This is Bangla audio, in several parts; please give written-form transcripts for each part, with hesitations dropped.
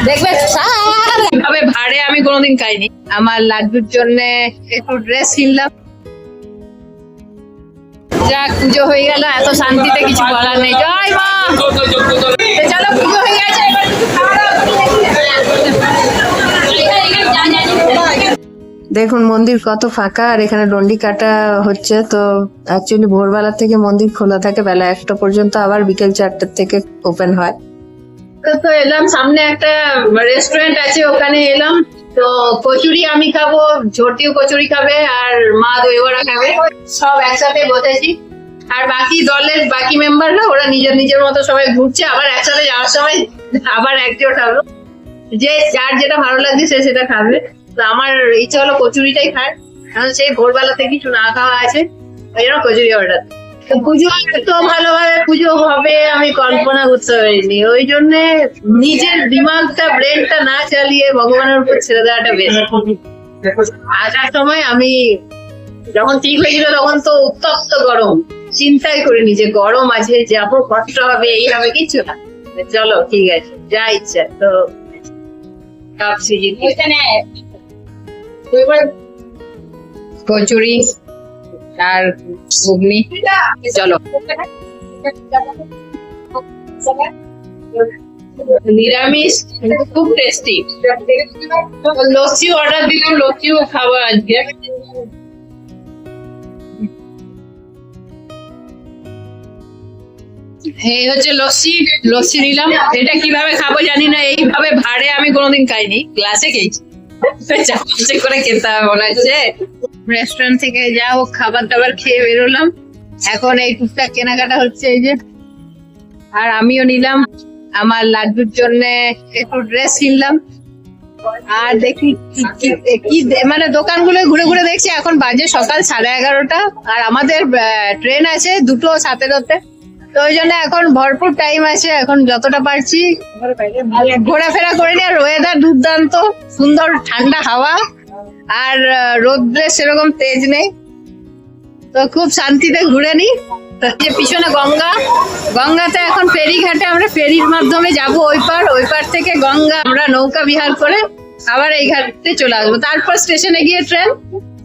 দেখবে ভাবে ভাড়ে আমি কোনোদিন খাইনি। আমার লাড্ডুর জন্য একটু ড্রেস কিনলাম। যাক, পুজো হয়ে গেল, এত শান্তিতে কিছু বলার নেই। জয় মা। চলো, পুজো হয়ে গেছে, এবার কিছু খাওয়া দাওয়া। দেখুন মন্দির কত ফাঁকা, আর এখানে ডন্ডি কাটা হচ্ছে। তো অ্যাকচুয়ালি ভোরবেলা থেকে মন্দির খোলা থাকে বেলা 1টা পর্যন্ত, আবার বিকেল 4টার থেকে ওপেন হয়। তো এলাম, সামনে একটা রেস্টুরেন্ট আছে, ওখানে এলাম। তো কচুরি আমি খাবো, ঝটিও কচুরি খাবে, আর মা দই বড়া খাবে। সব একসাথে বসেছি। আর বাকি দলের বাকি মেম্বাররা ওরা নিজের নিজের মতো সবাই ঘুরছে। আবার একসাথে যাওয়ার সময় আবার একজোট হলো, যে যার যেটা ভালো লাগছে সে সেটা খাবে। তো আমার ইচ্ছা হলো কচুরিটাই খায়, কারণ সেই ভোরবেলা থেকে কিছু না খাওয়া আছে, ওই জন্য কচুরি অর্ডার। তো পুজো এত ভালোভাবে পুজো হবে আমি কল্পনা করতে পারিনি। ওই জন্য নিজের দিমাগটা, ব্রেনটা না চালিয়ে ভগবানের উপর ছেড়ে দেওয়াটা বেশ। আসার সময় আমি যখন ঠিক হয়েছিল তখন তো উত্তপ্ত গরম, চিন্তাই করিনি যে গরম আছে, যাবো, কষ্ট হবে, এই হবে, কিছু না। চলো ঠিক আছে, যা ইচ্ছা। তো কচুরি আর ঘুগনি, চলো। নিরামিষ খুব টেস্টি। লস্যি অর্ডার দিলাম, লস্যিও খাবো আজকে। এই হচ্ছে লস্যি, লস্যি নিলাম। এটা কিভাবে খাবো জানি না, এইভাবে ভাড়ে আমি কোনোদিন খাইনি, গ্লাসে খেয়েছি। চামচে করে খেতে হবে মনে হচ্ছে। রেস্টুরেন্ট থেকে যা হোক খাবার দাবার খেয়ে বেরোলাম। এখন এই টুকটাক কেনাকাটা হচ্ছে, এই যে। আর আমিও নিলাম আমার লাড্ডুর জন্য একটু ড্রেস কিনলাম। আর দেখি কি মানে দোকানগুলো ঘুরে ঘুরে দেখছি। এখন বাজে সকাল 11:30, আর আমাদের ট্রেন আছে 2:17-তে। তো ওই জন্য এখন ভরপুর টাইম আছে, এখন যতটা পারছি ঘোরাফেরা করে নি। আর ওয়েদার দুর্দান্ত সুন্দর, ঠান্ডা হাওয়া, আর রোদ্রের সেরকম তেজ নেই। তো খুব শান্তিতে ঘুরে নি। পিছনে গঙ্গা, গঙ্গাতে এখন ফেরি ঘাটে আমরা ফেরির মাধ্যমে যাব ওই পার থেকে গঙ্গা আমরা নৌকা বিহার করে আবার এই ঘাটে চলে আসবো। তারপর স্টেশনে গিয়ে ট্রেন।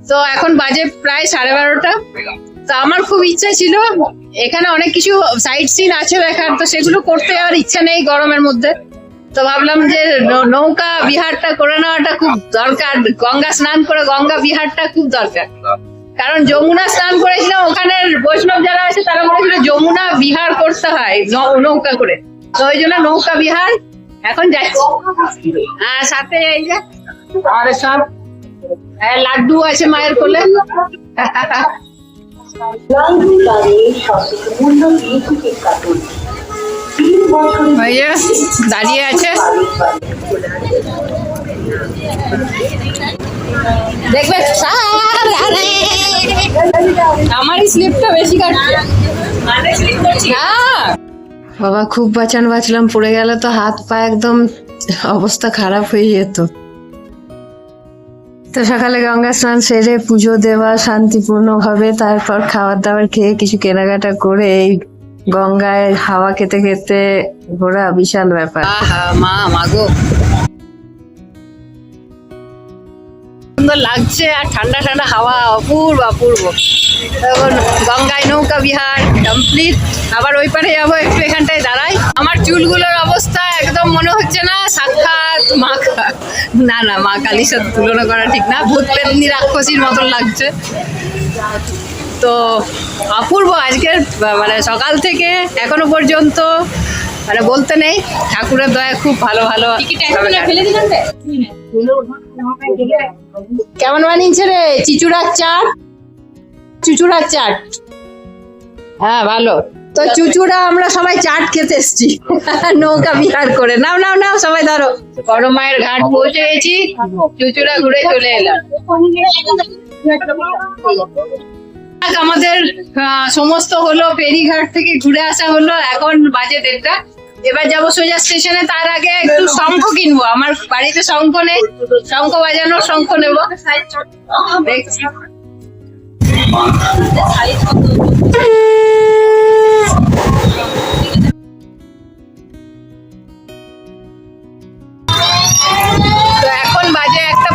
তো এখন বাজে প্রায় 12:30। তো আমার খুব ইচ্ছা ছিল, এখানে অনেক কিছু সাইট সিন আছে দেখার, তো সেগুলো করতে আর ইচ্ছা নেই গরমের মধ্যে। তো ভাবলাম যে নৌকা বিহারটা করে নেওয়াটা খুব দরকার, গঙ্গা স্নান করে গঙ্গা বিহারটা খুব দরকার। কারণ যমুনা স্নান করেছিলাম, ওখানের বৈষ্ণব যারা আছে তারা বলেছিল যমুনা বিহার করতে হয় নৌকা করে। তো ওই জন্য নৌকা বিহার এখন যাচ্ছি। আর সাথে এই যে আর সব লাড্ডু আছে মায়ের কোলে। দাঁড়িয়ে আছে, দেখবে আমারই স্লিপটা বেশি কাটছে। বাবা খুব বাঁচলাম, পড়ে গেলে তো হাত পা একদম অবস্থা খারাপ হয়ে যেত। তো সকালে গঙ্গা স্নান সেরে পুজো দেওয়া শান্তিপূর্ণ ভাবে, তারপর খাবার দাবার খেয়ে কিছু কেনাকাটা করে এই গঙ্গায় হাওয়া খেতে খেতে ঘোরা বিশাল ব্যাপার। মাগো সুন্দর লাগছে, আর ঠান্ডা ঠান্ডা হাওয়া, অপূর্ব অপূর্ব। তখন গঙ্গায় নৌকা বিহার কমপ্লিট। আবার ওই পারে যাবো, একটু এখানটায় দাঁড়াই। আমার চুলগুলোর অবস্থা একদম মনে হচ্ছে না সাক্ষাৎ মা, না মা কালীর সাথে তুলনা করা ঠিক না, ভূত পেতনি রাক্ষসীর মতন লাগছে। তো অপূর্ব আজকের মানে সকাল থেকে এখনো পর্যন্ত মানে বলতে নেই, ঠাকুরের দয়া খুব ভালো ভালো। কেমন বানিয়েছে রে চিচুড়ার চাট? চুচুড়ার চাট, হ্যাঁ ভালো। তো চুচুড়া আমরা সবাই চাট খেতে এসছি নৌকা বিহার করে। নাও নাও নাও সবাই ধরো। বড় মায়ের ঘাট পৌঁছে গেছি, চুচুড়া ঘুরে চলে এলাম। আমাদের সমস্ত হলো, ফেরিঘাট থেকে ঘুরে আসা হলো। এখন বাজে 1:30। এবার যাবো সোজা স্টেশনে। তার আগে একটু শঙ্খ কিনবো, আমার বাড়িতে শঙ্খ নেই, শঙ্খ বাজানোর শঙ্খ নেবো। দেখছি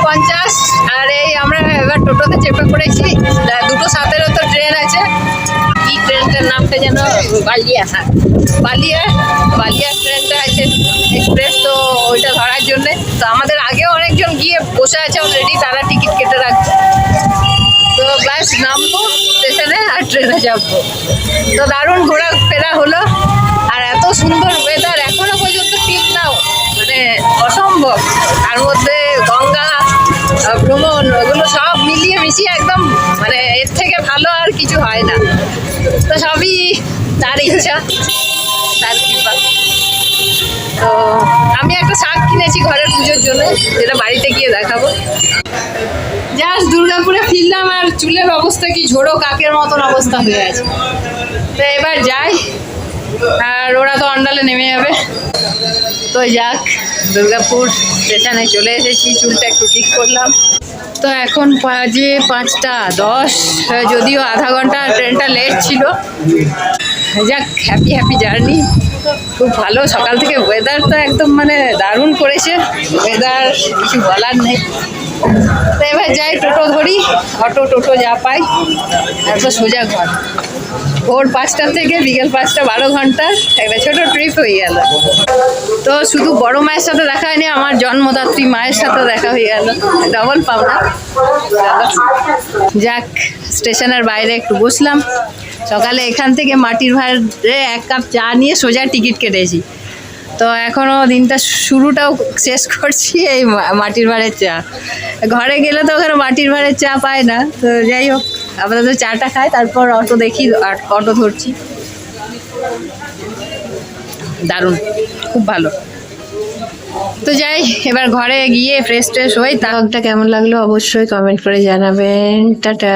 2:50 আর এই আমরা এবার টোটোতে চেপে পড়েছি। 2:07 তো ট্রেন আছে। কি ট্রেনটার নামটা যেন বালিয়া, হ্যাঁ বালিয়া ট্রেনটা আছে এক্সপ্রেস, তো ওইটা ধরার জন্যে। তো আমাদের আগেও অনেকজন গিয়ে বসে আছে অলরেডি, তারা টিকিট কেটে রাখছে। তো ব্যাস নামবো স্টেশনে আর ট্রেনে যাবো। তো দারুণ ঘোরাফেরা হলো, আর এত সুন্দর ওয়েদার এখনো পর্যন্ত ঠিক নাও, মানে অসম্ভব। তার মধ্যে গঙ্গা ভ্রমণ ওগুলো সব মিলিয়ে মিশিয়ে একদম মানে এর থেকে ভালো আর কিছু হয় না। তো সবই তার ইচ্ছা, তার কৃপা। তো আমি একটা শাক কিনেছি ঘরের পুজোর জন্য, যেটা বাড়িতে গিয়ে দেখাবো। জাস্ট দুর্গাপুরে ফিরলাম আর চুলের অবস্থা কি ঝোড়ো কাকের মতন অবস্থা হয়ে আছে। তো এবার যাই, আর ওরা তো অন্ডালে নেমে যাবে। তো যাক, দুর্গাপুর স্টেশনে চলে এসেছি, চুলটা একটু ঠিক করলাম। তো এখন বাজে 5:10, যদিও আধা ঘন্টা ট্রেনটা লেট ছিল। যাক, হ্যাপি জার্নি, খুব ভালো। সকাল থেকে ওয়েদার তো একদম মানে দারুণ করেছে, ওয়েদার কিছু বলার নেই। তো এবার যাই, টোটো ধরি, টোটো যা পাই, তারপর সোজা ঘর। ভোর 5টা থেকে বিকেল 5টা, 12 ঘন্টার একটা ছোটো ট্রিপ হয়ে গেল। তো শুধু বড় মায়ের সাথে দেখা হয়নি, আমার জন্মদাত্রী মায়ের সাথে দেখা হয়ে গেল, ডবল পাওনা। যাক, স্টেশনের বাইরে একটু বসলাম। সকালে এখান থেকে মাটির ভাড়ে 1 কাপ চা নিয়ে সোজা টিকিট কেটেছি। তো এখনও দিনটা শুরুটাও শেষ করছি এই মাটির ভাড়ের চা। ঘরে গেলে তো ওখানে মাটির ভাড়ের চা পায় না। তো যাই হোক, আপাতত চাটা খাই, তারপর অটো দেখি, অটো ধরছি। দারুণ, খুব ভালো। তো যাই, এবার ঘরে গিয়ে ফ্রেশ ট্রেশ হই। ব্লগটা কেমন লাগলো অবশ্যই কমেন্ট করে জানাবেন। টাটা।